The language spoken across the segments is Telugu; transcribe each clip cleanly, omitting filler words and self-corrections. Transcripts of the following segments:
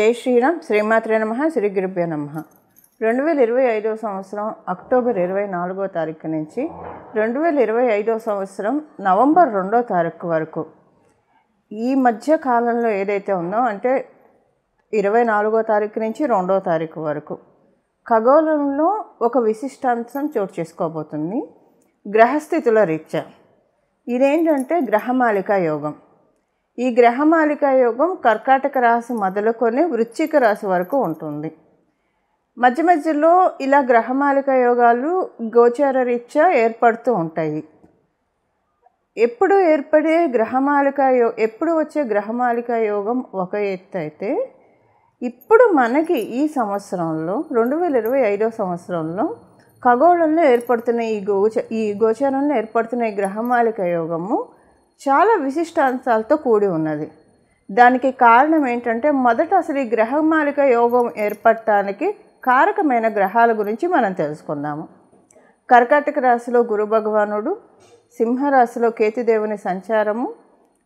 జై శ్రీరామ్. శ్రీమాత్రే నమః. శ్రీ గురుభ్యో నమః. 2025 సంవత్సరం అక్టోబర్ 24వ తారీఖు నుంచి 2025 సంవత్సరం నవంబర్ 2వ తారీఖు వరకు ఈ మధ్య కాలంలో ఏదైతే ఉందో అంటే 24వ తారీఖు నుంచి 2వ తారీఖు వరకు ఖగోళంలో ఒక విశిష్టాంశం చోటు చేసుకోబోతుంది. గ్రహస్థితుల రీత్యా ఇదేంటంటే గ్రహమాలికా యోగం. ఈ గ్రహమాలికా యోగం కర్కాటక రాశి మొదలుకొని వృశ్చిక రాశి వరకు ఉంటుంది. మధ్య మధ్యలో ఇలా గ్రహమాలికా యోగాలు గోచార రీత్యా ఏర్పడుతూ ఉంటాయి. ఎప్పుడు ఏర్పడే ఎప్పుడు వచ్చే గ్రహమాలికా యోగం ఒక ఎత్తు అయితే, ఇప్పుడు మనకి ఈ సంవత్సరంలో 2025 సంవత్సరంలో ఖగోళంలో ఏర్పడుతున్న ఈ గోచారంలో ఏర్పడుతున్న ఈ గ్రహమాలికా యోగము చాలా విశిష్టాంశాలతో కూడి ఉన్నది. దానికి కారణం ఏంటంటే, మొదట అసలు ఈ గ్రహమాలికా యోగం ఏర్పడటానికి కారకమైన గ్రహాల గురించి మనం తెలుసుకుందాము. కర్కాటక రాశిలో గురు భగవానుడు, సింహరాశిలో కేతుదేవుని సంచారము,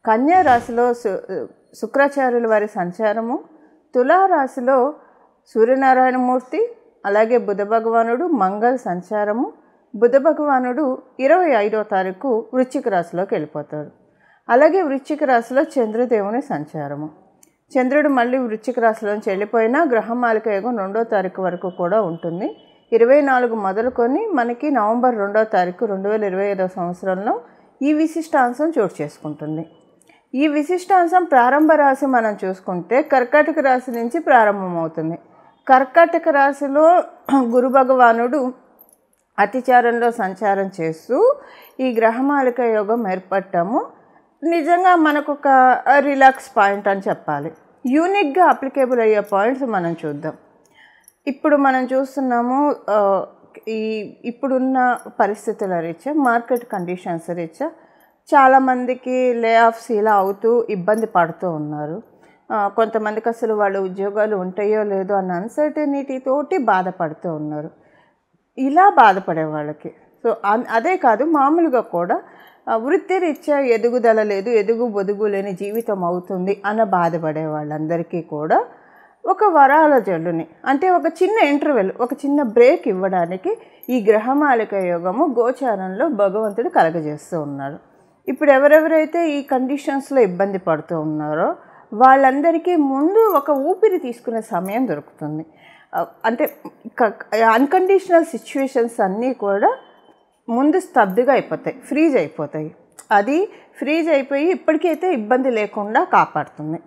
కన్యా రాశిలో శుక్రాచార్యుల వారి సంచారము, తులారాశిలో సూర్యనారాయణమూర్తి, అలాగే బుధ భగవానుడు, మంగళ సంచారము. బుధ భగవానుడు 25వ తారీఖు వృశ్చిక రాశిలోకి వెళ్ళిపోతాడు. అలాగే వృశ్చిక రాశిలో చంద్రదేవుని సంచారము. చంద్రుడు మళ్ళీ వృశ్చిక రాశిలోంచి వెళ్ళిపోయినా గ్రహమాలిక యోగం 2వ తారీఖు వరకు కూడా ఉంటుంది. 24 మొదలుకొని మనకి నవంబర్ 2వ తారీఖు 2025 సంవత్సరంలో ఈ విశిష్టాంశం చోటు చేసుకుంటుంది. ఈ విశిష్టాంశం ప్రారంభ రాశి మనం చూసుకుంటే కర్కాటక రాశి నుంచి ప్రారంభమవుతుంది. కర్కాటక రాశిలో గురు భగవానుడు అతిచారంలో సంచారం చేస్తూ ఈ గ్రహమాలిక యోగం ఏర్పడటము నిజంగా మనకు ఒక రిలాక్స్ పాయింట్ అని చెప్పాలి. యూనిక్గా అప్లికేబుల్ అయ్యే పాయింట్స్ మనం చూద్దాం. ఇప్పుడు మనం చూస్తున్నాము, ఇప్పుడున్న పరిస్థితుల రీత్యా, మార్కెట్ కండిషన్స్ రీత్యా చాలామందికి లే ఆఫ్స్ ఇలా అవుతూ ఇబ్బంది పడుతూ ఉన్నారు. కొంతమందికి అసలు వాళ్ళ ఉద్యోగాలు ఉంటాయో లేదో అన్న అన్సర్టనిటీ తోటి బాధపడుతూ ఉన్నారు. ఇలా బాధపడే వాళ్ళకి అదే కాదు, మామూలుగా కూడా వృత్తిరీత్యా ఎదుగుదల లేదు, బొదుగు లేని జీవితం అవుతుంది అన్న బాధపడే వాళ్ళందరికీ కూడా ఒక వరాల జల్లుని, అంటే ఒక చిన్న ఇంటర్వెల్, ఒక చిన్న బ్రేక్ ఇవ్వడానికి ఈ గ్రహమాలిక యోగము గోచారంలో భగవంతుడు కలగజేస్తూ ఉన్నాడు. ఇప్పుడు ఎవరెవరైతే ఈ కండిషన్స్లో ఇబ్బంది పడుతూ ఉన్నారో వాళ్ళందరికీ ముందు ఒక ఊపిరి తీసుకునే సమయం దొరుకుతుంది. అంటే అన్కండిషనల్ సిచ్యువేషన్స్ అన్నీ కూడా ముందు స్తబ్దుగా అయిపోతాయి, ఫ్రీజ్ అయిపోతాయి. అది ఫ్రీజ్ అయిపోయి ఇప్పటికైతే ఇబ్బంది లేకుండా కాపాడుతుంది.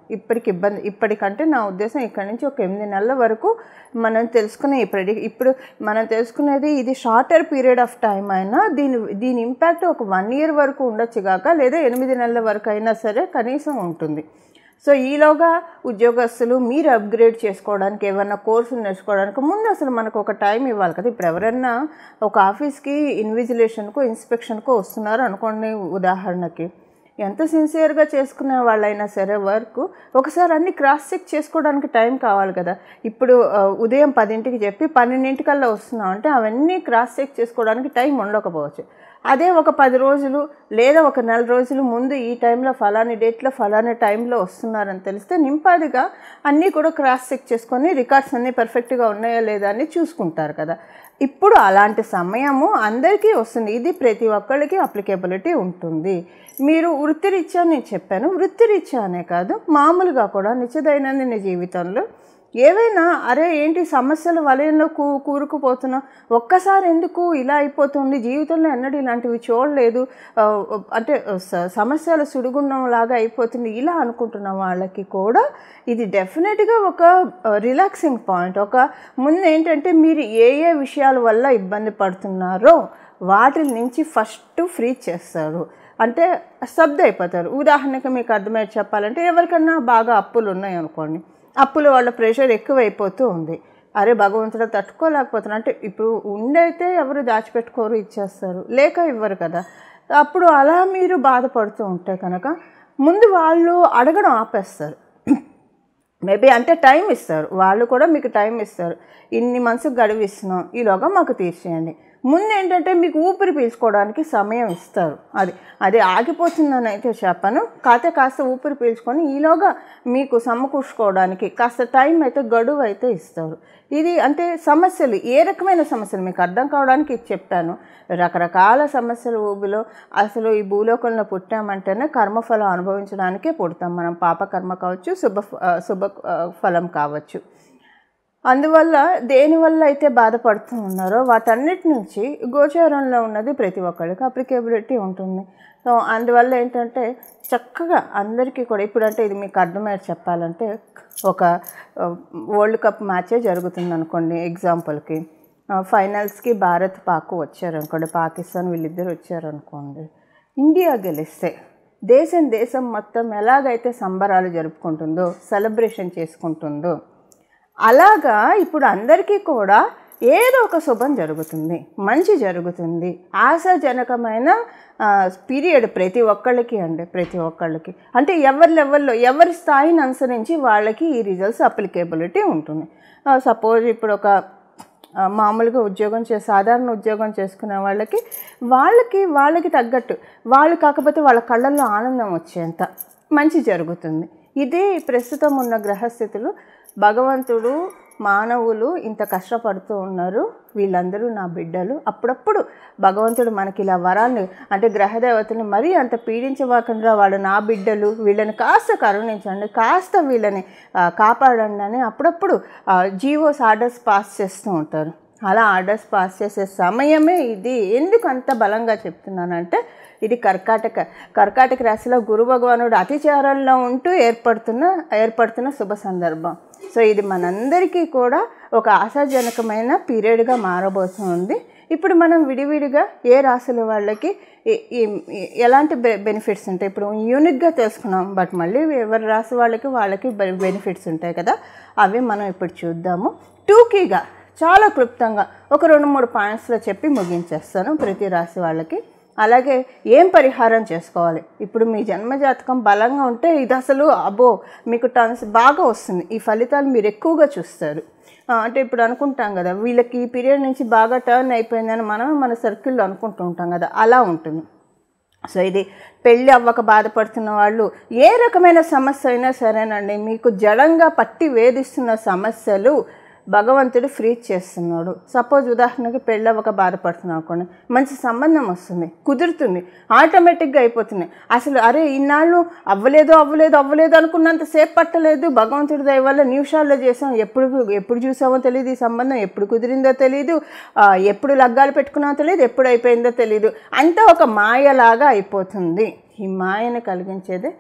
ఇప్పటికంటే నా ఉద్దేశం ఇక్కడి నుంచి ఒక 8 నెలల వరకు మనం తెలుసుకునే ఇప్పుడు మనం తెలుసుకునేది ఇది షార్టర్ పీరియడ్ ఆఫ్ టైం అయినా దీని ఇంపాక్ట్ ఒక 1 year వరకు ఉండొచ్చు కాక, లేదా 8 నెలల వరకు అయినా సరే కనీసం ఉంటుంది. సో ఈలోగా ఉద్యోగస్తులు మీరు అప్గ్రేడ్ చేసుకోవడానికి, ఏమన్నా కోర్సులు నేర్చుకోవడానికి ముందు అసలు మనకు ఒక టైం ఇవ్వాలి కదా. ఇప్పుడు ఎవరైనా ఒక ఆఫీస్కి ఇన్విజిలేషన్కో ఇన్స్పెక్షన్కో వస్తున్నారు అనుకోండి, ఉదాహరణకి, ఎంత సిన్సియర్గా చేసుకునే వాళ్ళైనా సరే వర్క్ ఒకసారి అన్ని క్రాస్ చెక్ చేసుకోవడానికి టైం కావాలి కదా. ఇప్పుడు ఉదయం 10ంటికి చెప్పి 12ంటికల్లా వస్తున్నాం అంటే అవన్నీ క్రాస్ చెక్ చేసుకోవడానికి టైం ఉండకపోవచ్చు. అదే ఒక 10 రోజులు లేదా ఒక 4 రోజులు ముందు ఈ టైంలో ఫలాని డేట్లో ఫలాని టైంలో వస్తున్నారని తెలిస్తే నింపాదిగా అన్నీ కూడా క్రాస్ చెక్ చేసుకొని రికార్డ్స్ అన్నీ పర్ఫెక్ట్గా ఉన్నాయా లేదా అని చూసుకుంటారు కదా. ఇప్పుడు అలాంటి సమయము అందరికీ వస్తుంది. ఇది ప్రతి ఒక్కళ్ళకి అప్లికేబిలిటీ ఉంటుంది. మీరు వృత్తిరీత్యా, నేను చెప్పాను, వృత్తిరీత్యా అనే కాదు, మామూలుగా కూడా నిత్య దైనందిన జీవితంలో ఏవైనా అరే ఏంటి సమస్యల వలయంలో కూరుకుపోతున్నా, ఒక్కసారి ఎందుకు ఇలా అయిపోతుంది, జీవితంలో ఎన్నడూ ఇలాంటివి చూడలేదు, అంటే సమస్యల సుడిగుండంలాగా అయిపోతుంది ఇలా అనుకుంటున్న వాళ్ళకి కూడా ఇది డెఫినెట్గా ఒక రిలాక్సింగ్ పాయింట్. ఒక ముందు ఏంటంటే మీరు ఏ విషయాల వల్ల ఇబ్బంది పడుతున్నారో వాటి నుంచి ఫస్ట్ ఫ్రీ చేస్తారు, అంటే స్తబ్దు అయిపోతారు. ఉదాహరణకి మీకు అర్థమయ్యేది చెప్పాలంటే, ఎవరికన్నా బాగా అప్పులు ఉన్నాయనుకోండి, అప్పుల వాళ్ళ ప్రెషర్ ఎక్కువైపోతూ ఉంది, అరే భగవంతుడు తట్టుకోలేకపోతున్నా అంటే, ఇప్పుడు ఉండైతే ఎవరు దాచిపెట్టుకోరు, ఇచ్చేస్తారు, లేక ఇవ్వరు కదా. అప్పుడు అలా మీరు బాధపడుతూ ఉంటే కనుక ముందు వాళ్ళు అడగడం ఆపేస్తారు. మేబీ అంటే టైం ఇస్తారు, వాళ్ళు కూడా మీకు టైం ఇస్తారు. ఇన్ని మంత్స్కి గడువు ఇస్తున్నాం, ఈలోగా మాకు తీర్చేయండి. ముందు ఏంటంటే మీకు ఊపిరి పీల్చుకోవడానికి సమయం ఇస్తారు. అది ఆగిపోతుందని అయితే చెప్పను, కాస్త ఊపిరి పీల్చుకొని ఈలోగా మీకు సమకూర్చుకోవడానికి కాస్త టైం అయితే గడువు అయితే ఇస్తారు. ఇది అంటే సమస్యలు ఏ రకమైన సమస్యలు మీకు అర్థం కావడానికి ఇది చెప్పాను. రకరకాల సమస్యల ఊబిలో అసలు ఈ భూలోకంలో పుట్టామంటేనే కర్మఫలం అనుభవించడానికే పుడతాం. మనం పాపకర్మ కావచ్చు, శుభ ఫలం కావచ్చు. అందువల్ల దేనివల్ల అయితే బాధపడుతూ ఉన్నారో వాటన్నిటి నుంచి గోచారంలో ఉన్నది ప్రతి ఒక్కరికి అప్లికేబిలిటీ ఉంటుంది. సో అందువల్ల ఏంటంటే చక్కగా అందరికీ కూడా ఇప్పుడంటే ఇది మీకు అర్థమయ్యేది చెప్పాలంటే ఒక వరల్డ్ కప్ మ్యాచే జరుగుతుంది అనుకోండి. ఎగ్జాంపుల్కి ఫైనల్స్కి భారత్ పాక్ వచ్చారనుకోండి, పాకిస్తాన్ వీళ్ళిద్దరు వచ్చారనుకోండి. ఇండియా గెలిస్తే దేశం మొత్తం ఎలాగైతే సంబరాలు జరుపుకుంటుందో, సెలబ్రేషన్ చేసుకుంటుందో, అలాగా ఇప్పుడు అందరికీ కూడా ఏదో ఒక శుభం జరుగుతుంది, మంచి జరుగుతుంది. ఆశాజనకమైన పీరియడ్ ప్రతి ఒక్కళ్ళకి అంటే ఎవరి లెవెల్లో ఎవరి స్థాయిని అనుసరించి వాళ్ళకి ఈ రిజల్ట్స్ అప్లికేబిలిటీ ఉంటుంది. సపోజ్ ఇప్పుడు ఒక మామూలుగా సాధారణ ఉద్యోగం చేసుకునే వాళ్ళకి తగ్గట్టు వాళ్ళు కాకపోతే వాళ్ళ కళ్ళల్లో ఆనందం వచ్చేంత మంచి జరుగుతుంది. ఇదే ప్రస్తుతం ఉన్న గ్రహస్థితులు. భగవంతుడు మానవులు ఇంత కష్టపడుతూ ఉన్నారు, వీళ్ళందరూ నా బిడ్డలు. అప్పుడప్పుడు భగవంతుడు మనకి ఇలా వరాన్ని అంటే గ్రహదేవతని మరీ అంత పీడించవాకుండా వాళ్ళు నా బిడ్డలు, వీళ్ళని కాస్త కరుణించండి, కాస్త వీళ్ళని కాపాడండి అని అప్పుడప్పుడు జీవోస్ ఆర్డర్స్ పాస్ చేస్తూ ఉంటారు. అలా ఆర్డర్స్ పాస్ చేసే సమయమే ఇది. ఎందుకు అంత బలంగా చెప్తున్నానంటే ఇది కర్కాటక రాశిలో గురు భగవానుడు అతిచారంలో ఉంటూ ఏర్పడుతున్న శుభ సందర్భం. సో ఇది మనందరికీ కూడా ఒక ఆశాజనకమైన పీరియడ్గా మారబోతుంది. ఇప్పుడు మనం విడివిడిగా ఏ రాశుల వాళ్ళకి ఎలాంటి బెనిఫిట్స్ ఉంటాయి ఇప్పుడు యూనిక్గా తెలుసుకున్నాం. బట్ మళ్ళీ ఎవరి రాశి వాళ్ళకి బెనిఫిట్స్ ఉంటాయి కదా, అవి మనం ఇప్పుడు చూద్దాము. టూకీగా చాలా క్లుప్తంగా ఒక 2-3 పాయింట్స్లో చెప్పి ముగించేస్తాను ప్రతి రాశి వాళ్ళకి. అలాగే ఏం పరిహారం చేసుకోవాలి. ఇప్పుడు మీ జన్మజాతకం బలంగా ఉంటే ఇది అసలు మీకు టర్న్స్ బాగా వస్తుంది. ఈ ఫలితాలు మీరు ఎక్కువగా చూస్తారు. అంటే ఇప్పుడు అనుకుంటాం కదా వీళ్ళకి ఈ పీరియడ్ నుంచి బాగా టర్న్ అయిపోయిందని మన సర్కిల్లో అనుకుంటూ ఉంటాం కదా, అలా ఉంటుంది. సో ఇది పెళ్ళి అవ్వక బాధపడుతున్న వాళ్ళు ఏ రకమైన సమస్య అయినా సరేనండి, మీకు జడంగా పట్టి వేధిస్తున్న సమస్యలు భగవంతుడు ఫ్రీ చేస్తున్నాడు. సపోజ్ ఉదాహరణకి పెళ్ళవక బాధపడుతున్నాం అనుకోండి, మంచి సంబంధం వస్తుంది, కుదురుతుంది, ఆటోమేటిక్గా అయిపోతుంది. అసలు అరే ఇన్నాళ్ళు అవ్వలేదు అనుకున్నంతసేపు పట్టలేదు, భగవంతుడి దయ వల్ల నిమిషాల్లో చేసాం. ఎప్పుడు చూసామో తెలియదు, ఈ సంబంధం ఎప్పుడు కుదిరిందో తెలియదు, ఎప్పుడు లగ్గాలు పెట్టుకున్నామో తెలియదు, ఎప్పుడు అయిపోయిందో తెలియదు. అంతా ఒక మాయలాగా అయిపోతుంది. ఈ మాయను కలిగించేదే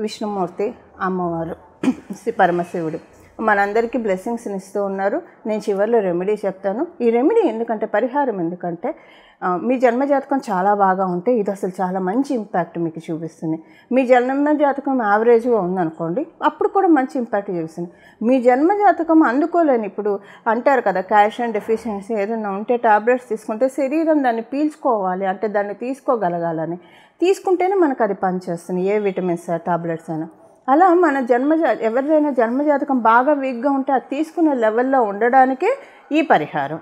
విష్ణుమూర్తి, అమ్మవారు, పరమశివుడు మనందరికీ బ్లెస్సింగ్స్ని ఇస్తూ ఉన్నారు. నేను చివరిలో రెమెడీ చెప్తాను. ఈ రెమెడీ ఎందుకంటే పరిహారం ఎందుకంటే మీ జన్మజాతకం చాలా బాగా ఉంటే ఇది అసలు చాలా మంచి ఇంపాక్ట్ మీకు చూపిస్తుంది. మీ జన్మజాతకం యావరేజ్గా ఉందనుకోండి, అప్పుడు కూడా మంచి ఇంపాక్ట్ చూపిస్తుంది. మీ జన్మజాతకం అందుకోలేని ఇప్పుడు అంటారు కదా కాల్షియం డెఫిషియన్సీ ఏదైనా ఉంటే టాబ్లెట్స్ తీసుకుంటే శరీరం దాన్ని పీల్చుకోవాలి, అంటే దాన్ని తీసుకోగలగాలని, తీసుకుంటేనే మనకు అది పనిచేస్తుంది, ఏ విటమిన్స్ టాబ్లెట్స్ అయినా. అలా మన ఎవరిదైనా జన్మజాతకం బాగా వీక్గా ఉంటే అది తీసుకునే లెవెల్లో ఉండడానికే ఈ పరిహారం.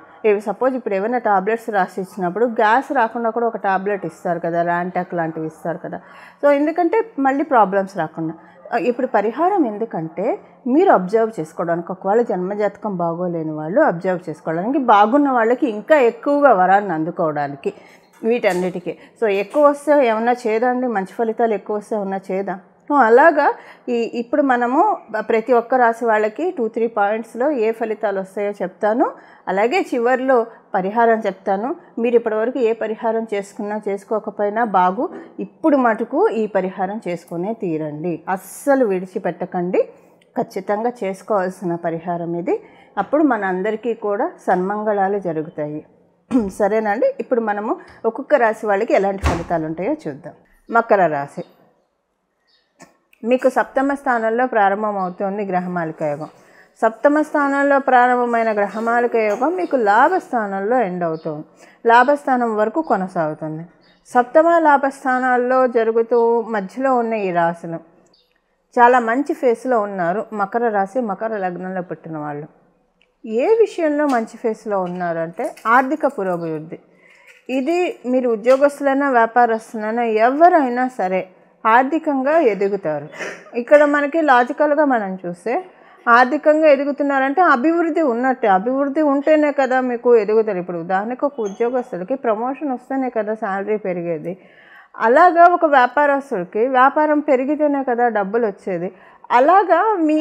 సపోజ్ ఇప్పుడు ఏమైనా టాబ్లెట్స్ రాసి ఇచ్చినప్పుడు గ్యాస్ రాకుండా కూడా ఒక టాబ్లెట్ ఇస్తారు కదా, ర్యాంటాక్ లాంటివి ఇస్తారు కదా. సో ఎందుకంటే మళ్ళీ ప్రాబ్లమ్స్ రాకుండా. ఇప్పుడు పరిహారం ఎందుకంటే మీరు అబ్జర్వ్ చేసుకోవడానికి, ఒకవేళ జన్మజాతకం బాగోలేని వాళ్ళు అబ్జర్వ్ చేసుకోవడానికి, బాగున్న వాళ్ళకి ఇంకా ఎక్కువగా వరాన్ని అందుకోవడానికి, వీటన్నిటికీ. సో ఎక్కువ వస్తే ఏమన్నా చేదండి, మంచి ఫలితాలు ఎక్కువ వస్తే ఏమన్నా చేదా. అలాగా ఇప్పుడు మనము ప్రతి ఒక్క రాశి వాళ్ళకి 2-3 పాయింట్స్లో ఏ ఫలితాలు వస్తాయో చెప్తాను. అలాగే చివరిలో పరిహారం చెప్తాను. మీరు ఇప్పటివరకు ఏ పరిహారం చేసుకోకపోయినా ఇప్పుడు మటుకు ఈ పరిహారం చేసుకునే తీరండి, అస్సలు విడిచిపెట్టకండి. ఖచ్చితంగా చేసుకోవాల్సిన పరిహారం ఇది. అప్పుడు మన అందరికీ కూడా సన్మంగళాలు జరుగుతాయి. సరేనండి. ఇప్పుడు మనము ఒక్కొక్క రాశి వాళ్ళకి ఎలాంటి ఫలితాలు ఉంటాయో చూద్దాం. మకర రాశి మీకు సప్తమ స్థానంలో ప్రారంభమవుతుంది గ్రహమాలిక యోగం. సప్తమ స్థానంలో ప్రారంభమైన గ్రహమాలిక యోగం మీకు లాభస్థానంలో ఎండ్ అవుతుంది, లాభస్థానం వరకు కొనసాగుతుంది. సప్తమ లాభస్థానాల్లో జరుగుతూ మధ్యలో ఉన్న ఈ రాశులు చాలా మంచి ఫేస్లో ఉన్నారు. మకర రాశి, మకర లగ్నంలో పుట్టిన వాళ్ళు ఏ విషయంలో మంచి ఫేస్లో ఉన్నారంటే ఆర్థిక పురోభివృద్ధి. ఇది మీరు ఉద్యోగస్తులైనా వ్యాపారస్తులైనా ఎవరైనా సరే ఆర్థికంగా ఎదుగుతారు. ఇక్కడ మనకి లాజికల్గా మనం చూస్తే ఆర్థికంగా ఎదుగుతున్నారంటే అభివృద్ధి ఉన్నట్టే. అభివృద్ధి ఉంటేనే కదా మీకు ఎదుగుతారు. ఇప్పుడు ఉదాహరణకు ఒక ఉద్యోగస్తులకి ప్రమోషన్ వస్తేనే కదా శాలరీ పెరిగేది. అలాగా ఒక వ్యాపారస్తుడికి వ్యాపారం పెరిగితేనే కదా డబ్బులు వచ్చేది. అలాగా మీ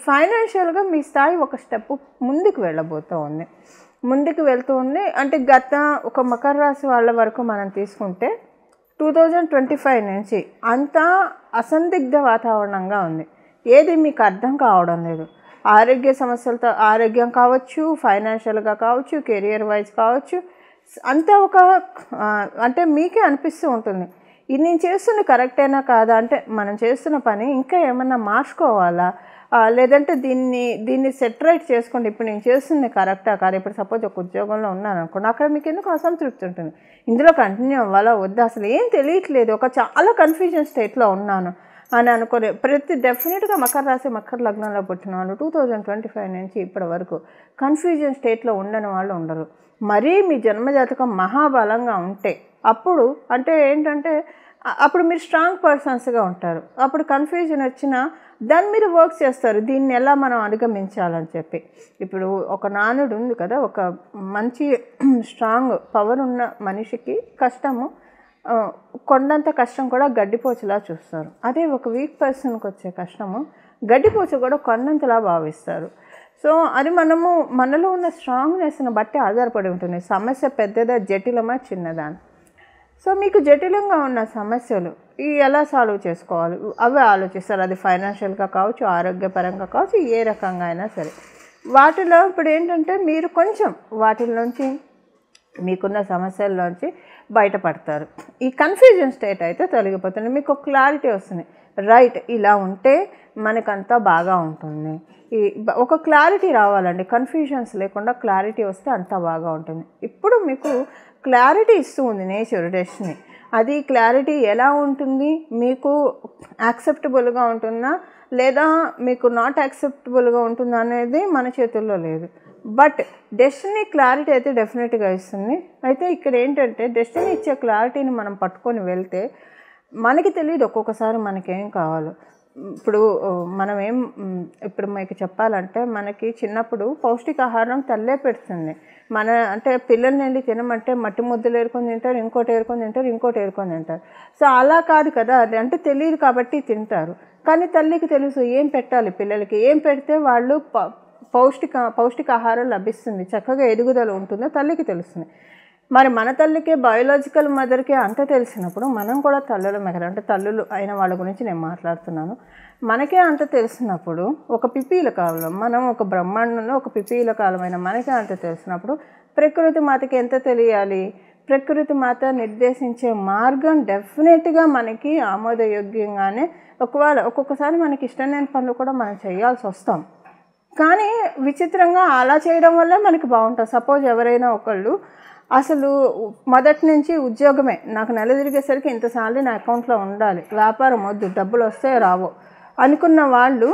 ఫైనాన్షియల్గా మీ స్థాయి ఒక స్టెప్ ముందుకు వెళ్ళబోతూ ఉంది, ముందుకు వెళ్తూ ఉంది. అంటే గత ఒక మకర రాశి వాళ్ళ వరకు మనం తీసుకుంటే 2025 నుంచి అంతా అసందిగ్ధ వాతావరణంగా ఉంది. ఏది మీకు అర్థం కావడం లేదు. ఆరోగ్య సమస్యలతో, ఆరోగ్యం కావచ్చు, ఫైనాన్షియల్గా కావచ్చు, కెరియర్ వైజ్ కావచ్చు, అంతా ఒక అంటే మీకే అనిపిస్తూ ఉంటుంది ఇది నేను చేస్తున్న కరెక్టేనా కాదా, అంటే మనం చేస్తున్న పని ఇంకా ఏమన్నా మార్చుకోవాలా, లేదంటే దీన్ని సెటరేట్ చేసుకోండి. ఇప్పుడు నేను చేస్తుంది కరెక్టా కాదు. ఇప్పుడు సపోజ్ ఒక ఉద్యోగంలో ఉన్నాను అనుకోండి, అక్కడ మీకు ఎందుకు అసంతృప్తి ఉంటుంది, ఇందులో కంటిన్యూ అవ్వాలా వద్దా, అసలు ఏం తెలియట్లేదు, ఒక చాలా కన్ఫ్యూజన్ స్టేట్లో ఉన్నాను అని అనుకునే డెఫినెట్గా మకర రాశి మకర లగ్నంలో పుట్టిన వాళ్ళు 2025 నుంచి ఇప్పటి వరకు కన్ఫ్యూజన్ స్టేట్లో ఉండని వాళ్ళు ఉండరు. మరీ మీ జన్మజాతకం మహాబలంగా ఉంటే అప్పుడు అంటే ఏంటంటే అప్పుడు మీరు స్ట్రాంగ్ పర్సన్స్గా ఉంటారు. అప్పుడు కన్ఫ్యూజన్ వచ్చినా దాని మీద వర్క్ చేస్తారు, దీన్ని ఎలా మనం అధిగమించాలని చెప్పి. ఇప్పుడు ఒక నానుడు ఉంది కదా, ఒక మంచి స్ట్రాంగ్ పవర్ ఉన్న మనిషికి కష్టము కొండంత కష్టం కూడా గడ్డిపోచలా చూస్తారు. అదే ఒక వీక్ పర్సన్కి వచ్చే కష్టము గడ్డిపోచ కూడా కొండంతలా భావిస్తారు. సో అది మనలో ఉన్న స్ట్రాంగ్నెస్ని బట్టి ఆధారపడి ఉంటుంది. సమస్య పెద్దదా జటిలమా చిన్నదా. సో మీకు జటిలంగా ఉన్న సమస్యలు ఎలా సాల్వ్ చేసుకోవాలి అవే ఆలోచిస్తారు. అది ఫైనాన్షియల్గా కావచ్చు, ఆరోగ్యపరంగా కావచ్చు, ఏ రకంగా అయినా సరే. వాటిలో ఇప్పుడు ఏంటంటే మీరు కొంచెం వాటిల్లోంచి మీకున్న సమస్యల్లోంచి బయటపడతారు. ఈ కన్ఫ్యూజన్ స్టేట్ అయితే తొలగిపోతుంది, మీకు క్లారిటీ వస్తుంది. రైట్, ఇలా ఉంటే మనకంతా బాగా ఉంటుంది. ఒక క్లారిటీ రావాలండి, కన్ఫ్యూజన్స్ లేకుండా క్లారిటీ వస్తే అంతా బాగా ఉంటుంది. ఇప్పుడు మీకు క్లారిటీ ఇస్తూ ఉంది నేచర్, డెస్టినీ. అది క్లారిటీ ఎలా ఉంటుంది, మీకు యాక్సెప్టబుల్గా ఉంటుందా లేదా మీకు నాట్ యాక్సెప్టబుల్గా ఉంటుందా అనేది మన చేతుల్లో లేదు. బట్ డెస్టినీ క్లారిటీ అయితే డెఫినెట్గా ఇస్తుంది. అయితే ఇక్కడ ఏంటంటే డెస్టినీ ఇచ్చే క్లారిటీని మనం పట్టుకొని వెళ్తే మనకి తెలియదు ఒక్కొక్కసారి మనకేం కావాలో. ఇప్పుడు మీకు చెప్పాలంటే మనకి చిన్నప్పుడు పౌష్టికాహారం తల్లే పెడుతుంది. అంటే పిల్లల్ని వెళ్ళి తినమంటే మట్టి ముద్దలు ఏరుకొని తింటారు, ఇంకోటి ఏరుకొని తింటారు, ఇంకోటి ఏరుకొని తింటారు. సో అలా కాదు కదా, అది అంటే తెలియదు కాబట్టి తింటారు. కానీ తల్లికి తెలుసు ఏం పెట్టాలి పిల్లలకి, ఏం పెడితే వాళ్ళు పౌష్టికాహారం లభిస్తుంది, చక్కగా ఎదుగుదల ఉంటుందో తల్లికి తెలుస్తుంది. మరి మన తల్లికే, బయోలాజికల్ మదర్కే అంత తెలిసినప్పుడు మనం కూడా తల్లుల మెగర, అంటే తల్లులు అయిన వాళ్ళ గురించి నేను మాట్లాడుతున్నాను, మనకే అంత తెలిసినప్పుడు ఒక పిపీల కాలం, మనం ఒక బ్రహ్మాండంలో ఒక పిపీల కాలమైన మనకే అంత తెలిసినప్పుడు ప్రకృతి మాతకి ఎంత తెలియాలి. ప్రకృతి మాత నిర్దేశించే మార్గం డెఫినెట్గా మనకి ఆమోదయోగ్యంగానే, ఒక్కొక్కసారి మనకి ఇష్టం లేని పనులు కూడా మనం చేయాల్సి వస్తాం. కానీ విచిత్రంగా అలా చేయడం వల్ల మనకి బాగుంటుంది. సపోజ్ ఎవరైనా ఒకళ్ళు అసలు మొదటి నుంచి ఉద్యోగమే, నాకు నెల తిరిగేసరికి ఇంత సాలరీ నా అకౌంట్లో ఉండాలి, వ్యాపారం వద్దు, డబ్బులు వస్తే రావో అనుకున్న వాళ్ళు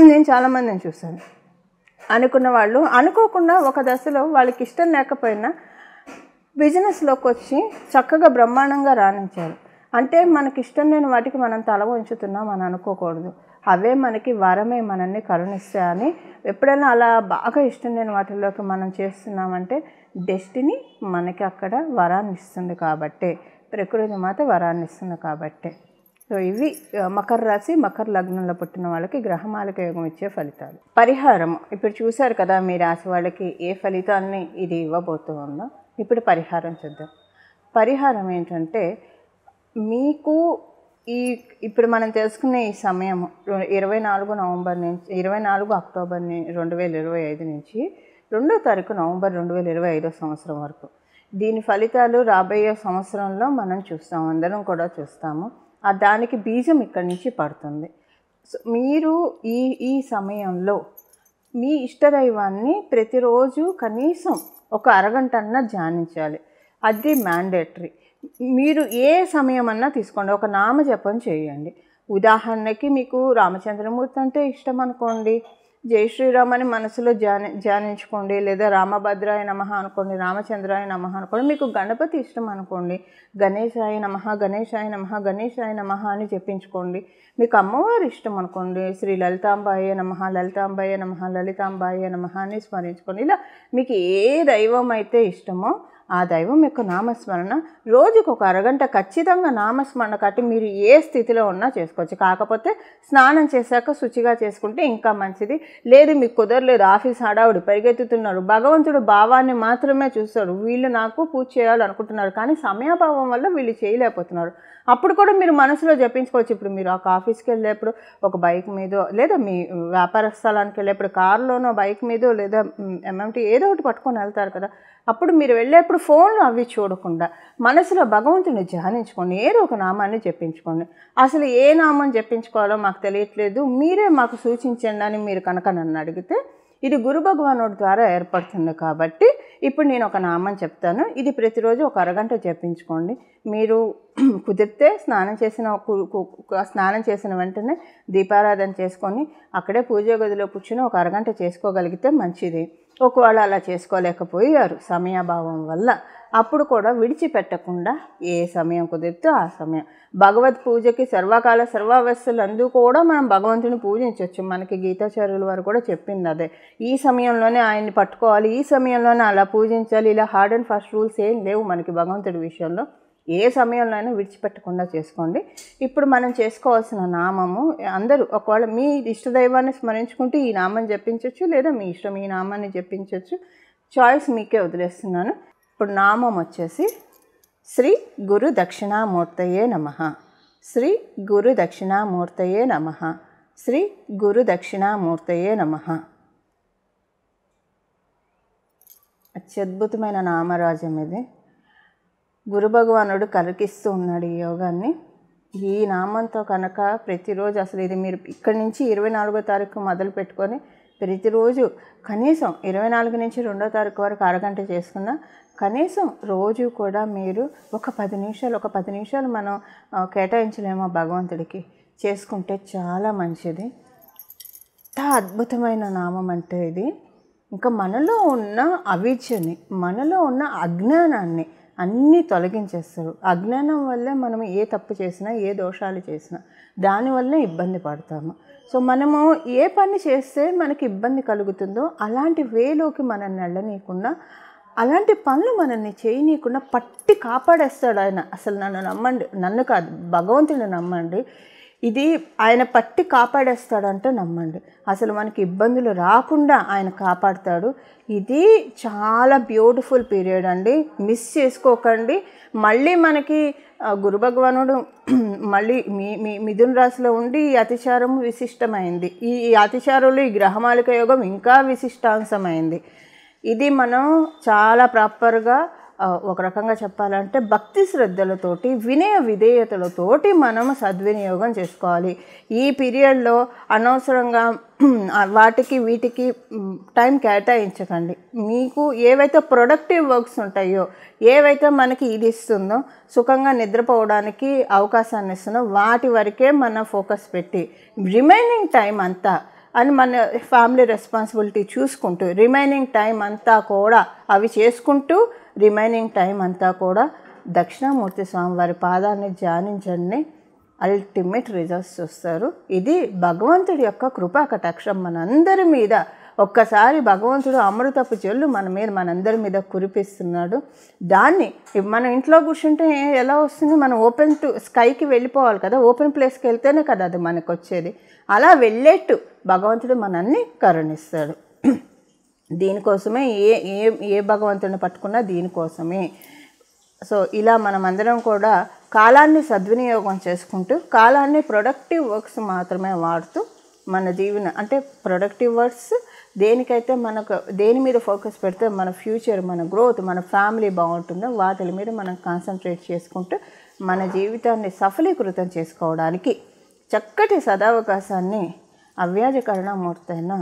నేను చాలామందిని చూశాను. అనుకున్న వాళ్ళు అనుకోకుండా ఒక దశలో వాళ్ళకి ఇష్టం లేకపోయినా బిజినెస్లోకి వచ్చి చక్కగా బ్రహ్మాండంగా రాణించారు. అంటే మనకి ఇష్టం లేని వాటికి మనం తల వంచుతున్నాం అని అనుకోకూడదు. అవే మనకి వరమే, మనల్ని కరుణిస్తాయని. ఎప్పుడైనా అలా బాగా ఇష్టం లేని వాటిల్లోకి మనం చేస్తున్నామంటే డెస్టినీ మనకి అక్కడ వరాన్ని ఇస్తుంది కాబట్టే, ప్రకృతి మాత వరాన్ని ఇస్తుంది కాబట్టే. సో ఇవి మకర రాశి మకర లగ్నంలో పుట్టిన వాళ్ళకి గ్రహమాలిక యోగం ఇచ్చే ఫలితాలు. పరిహారం ఇప్పుడు చూశారు కదా, మీ రాశి వాళ్ళకి ఏ ఫలితాన్ని ఇది ఇవ్వబోతుందో. ఇప్పుడు పరిహారం చూద్దాం. పరిహారం ఏంటంటే మీకు ఇప్పుడు మనం తెలుసుకునే ఈ సమయం 24 నవంబర్ నుంచి 24 అక్టోబర్ 2025 నుంచి 2వ తారీఖు నవంబర్ 2025 సంవత్సరం వరకు. దీని ఫలితాలు రాబోయే సంవత్సరంలో మనం చూస్తాము, అందరం కూడా చూస్తాము. దానికి బీజం ఇక్కడి నుంచి పడుతుంది. సో మీరు ఈ సమయంలో మీ ఇష్టదైవాన్ని ప్రతిరోజు కనీసం ఒక అరగంటన్నా ధ్యానించాలి. అది మ్యాండేటరీ. మీరు ఏ సమయం అన్నా తీసుకోండి, ఒక నామజపం చేయండి. ఉదాహరణకి మీకు రామచంద్రమూర్తి అంటే ఇష్టం అనుకోండి, జై శ్రీరామ్ అని మనసులో ధ్యానించుకోండి, లేదా రామభద్రాయ నమః అనుకోండి, రామచంద్రాయ నమః అనుకోండి. మీకు గణపతి ఇష్టం అనుకోండి, గణేశాయ నమః గణేశాయ నమః గణేశాయ నమః అని జపించుకోండి. మీకు అమ్మవారు ఇష్టం అనుకోండి, శ్రీ లలితాంబాయ నమః లలితాంబాయ నమః లలితాంబాయ నమః అని స్మరించుకోండి. ఇలా మీకు ఏ దైవం అయితే ఇష్టమో ఆ దైవం యొక్క నామస్మరణ రోజుకు ఒక అరగంట ఖచ్చితంగా నామస్మరణ కట్టి మీరు ఏ స్థితిలో ఉన్నా చేసుకోవచ్చు. కాకపోతే స్నానం చేశాక శుచిగా చేసుకుంటే ఇంకా మంచిది. లేదు మీకు కుదరలేదు, ఆఫీస్ హడావుడి పరిగెత్తుతున్నారు, భగవంతుడు భావాన్ని మాత్రమే చూస్తాడు, వీళ్ళు నాకు పూజ చేయాలనుకుంటున్నారు కానీ సమయాభావం వల్ల వీళ్ళు చేయలేకపోతున్నారు, అప్పుడు కూడా మీరు మనసులో జపించుకోవచ్చు. ఇప్పుడు మీరు ఒక ఆఫీస్కి వెళ్ళేప్పుడు ఒక బైక్ మీదో, లేదా మీ వ్యాపార స్థలానికి వెళ్ళేప్పుడు కారులోనో బైక్ మీదో, లేదా ఎంఎంటీ ఏదో ఒకటి పట్టుకొని వెళ్తారు కదా, అప్పుడు మీరు వెళ్ళేప్పుడు ఫోన్లు అవి చూడకుండా మనసులో భగవంతుని ధ్యానించుకోండి, ఏదో ఒక నామాన్ని జపించుకోండి. అసలు ఏ నామం జపించుకోవాలో మాకు తెలియట్లేదు, మీరే మాకు సూచించండి అని మీరు కనుక నన్ను అడిగితే, ఇది గురు భగవానుడి ద్వారా ఏర్పడుతుంది కాబట్టి ఇప్పుడు నేను ఒక నామం చెప్తాను. ఇది ప్రతిరోజు ఒక అరగంట జపించుకోండి. మీరు కుదిరితే స్నానం చేసిన వెంటనే దీపారాధన చేసుకొని అక్కడే పూజ గదిలో కూర్చుని ఒక అరగంట చేసుకోగలిగితే మంచిది. ఒకవేళ అలా చేసుకోలేకపోయారు సమయాభావం వల్ల, అప్పుడు కూడా విడిచిపెట్టకుండా ఏ సమయం కుదిరితే ఆ సమయం భగవద్ పూజకి సర్వకాల సర్వావస్థలు అందు కూడా మనం భగవంతుని పూజించవచ్చు. మనకి గీతాచార్యుల వారు కూడా చెప్పింది అదే, ఈ సమయంలోనే ఆయన్ని పట్టుకోవాలి, ఈ సమయంలోనే అలా పూజించాలి, ఇలా హార్డ్ అండ్ ఫాస్ట్ రూల్స్ ఏం లేవు మనకి భగవంతుడి విషయంలో. ఏ సమయంలో అయినా విడిచిపెట్టకుండా చేసుకోండి. ఇప్పుడు మనం చేసుకోవాల్సిన నామము, అందరూ ఒకవేళ మీ ఇష్టదైవాన్ని స్మరించుకుంటూ ఈ నామం జపించవచ్చు, లేదా మీ ఇష్టం ఈ నామాన్ని జపించవచ్చు, చాయిస్ మీకే వదిలేస్తున్నాను. ఇప్పుడు నామం వచ్చేసి శ్రీ గురు దక్షిణామూర్తయే నమః, శ్రీ గురు దక్షిణామూర్తయే నమః, శ్రీ గురు దక్షిణామూర్తయే నమః. అత్యద్భుతమైన నామరాజం ఇది. గురు భగవానుడు కలిగిస్తూ ఉన్నాడు ఈ యోగాన్ని. ఈ నామంతో కనుక ప్రతిరోజు, అసలు ఇది మీరు ఇక్కడి నుంచి 24వ తారీఖు మొదలు పెట్టుకొని ప్రతిరోజు కనీసం 24 నుంచి 2వ తారీఖు వరకు అరగంట చేసుకున్న, కనీసం రోజు కూడా మీరు ఒక 10 నిమిషాలు మనం కేటాయించలేమో భగవంతుడికి, చేసుకుంటే చాలా మంచిది. ఎంత అద్భుతమైన నామం అంటే ఇది. ఇంకా మనలో ఉన్న అవిద్యని, మనలో ఉన్న అజ్ఞానాన్ని అన్నీ తొలగించేస్తారు. అజ్ఞానం వల్లే మనం ఏ తప్పు చేసినా, ఏ దోషాలు చేసినా దానివల్లే ఇబ్బంది పడతాము. సో మనము ఏ పని చేస్తే మనకి ఇబ్బంది కలుగుతుందో అలాంటి వేలోకి మనల్ని వెళ్ళనీయకుండా, అలాంటి పనులు మనల్ని చేయనీయకుండా పట్టి కాపాడేస్తాడు ఆయన. అసలు నన్ను నమ్మండి, నన్ను కాదు భగవంతుని నమ్మండి, ఇది ఆయన పట్టి కాపాడేస్తాడంటే నమ్మండి. అసలు మనకి ఇబ్బందులు రాకుండా ఆయన కాపాడుతాడు. ఇది చాలా బ్యూటిఫుల్ పీరియడ్ అండి, మిస్ చేసుకోకండి. మళ్ళీ మనకి గురు భగవానుడు మళ్ళీ మిథున రాశిలో ఉండి ఈ అతిచారం విశిష్టమైంది. ఈ అతిచారంలో ఈ గ్రహమాలిక యోగం ఇంకా విశిష్టాంశమైంది. ఇది మనం చాలా ప్రాపర్గా, ఒక రకంగా చెప్పాలంటే భక్తి శ్రద్ధలతోటి, వినయ విధేయతలతోటి మనం సద్వినియోగం చేసుకోవాలి. ఈ పీరియడ్లో అనవసరంగా వాటికి వీటికి టైం కేటాయించకండి. మీకు ఏవైతే ప్రొడక్టివ్ వర్క్స్ ఉంటాయో, ఏవైతే మనకి ఇది ఇస్తుందో, సుఖంగా నిద్రపోవడానికి అవకాశాన్ని ఇస్తుందో వాటి వరకే మనం ఫోకస్ పెట్టి, రిమైనింగ్ టైం అంతా అని మన ఫ్యామిలీ రెస్పాన్సిబిలిటీ చూసుకుంటూ, రిమైనింగ్ టైం అంతా కూడా అవి చేసుకుంటూ, రిమైనింగ్ టైం అంతా కూడా దక్షిణామూర్తి స్వామి వారి పాదాన్ని ధ్యానించండి. అల్టిమేట్ రిజల్ట్స్ చూస్తారు. ఇది భగవంతుడి యొక్క కృపా కటాక్షం మనందరి మీద. ఒక్కసారి భగవంతుడు అమృతపు జల్లు మనందరి మీద కురిపిస్తున్నాడు. దాన్ని మనం ఇంట్లో కూర్చుంటే ఎలా వస్తుంది? మనం ఓపెన్ టు స్కైకి వెళ్ళిపోవాలి కదా, ఓపెన్ ప్లేస్కి వెళ్తేనే కదా అది మనకు వచ్చేది. అలా వెళ్ళేట్టు భగవంతుడు మనల్ని కరుణిస్తాడు. దీనికోసమే ఏ భగవంతుడిని పట్టుకున్నా దీనికోసమే. సో ఇలా మనమందరం కూడా కాలాన్ని సద్వినియోగం చేసుకుంటూ, కాలాన్ని ప్రొడక్టివ్ వర్క్స్ మాత్రమే వాడుతూ, మన జీవన అంటే ప్రొడక్టివ్ వర్క్స్ దేనికైతే మనకు దేని మీద ఫోకస్ పెడితే మన ఫ్యూచర్, మన గ్రోత్, మన ఫ్యామిలీ బాగుంటుందో వాటి మీద మనం కాన్సన్ట్రేట్ చేసుకుంటూ మన జీవితాన్ని సఫలీకృతం చేసుకోవడానికి చక్కటి సదావకాశాన్ని అవ్యాజ కరుణామూర్తి అయిన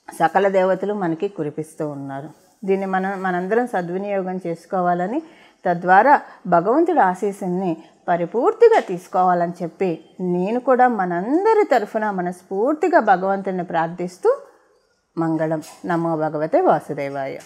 సకల దేవతలు మనకి కురిపిస్తూ ఉన్నారు. దీన్ని మనందరం సద్వినియోగం చేసుకోవాలని తద్వారా భగవంతుడి ఆశీస్సుల్ని పరిపూర్తిగా తీసుకోవాలని చెప్పి నేను కూడా మనందరి తరఫున మనస్ఫూర్తిగా భగవంతుడిని ప్రార్థిస్తూ మంగళం. నమో భగవతే వాసుదేవాయ.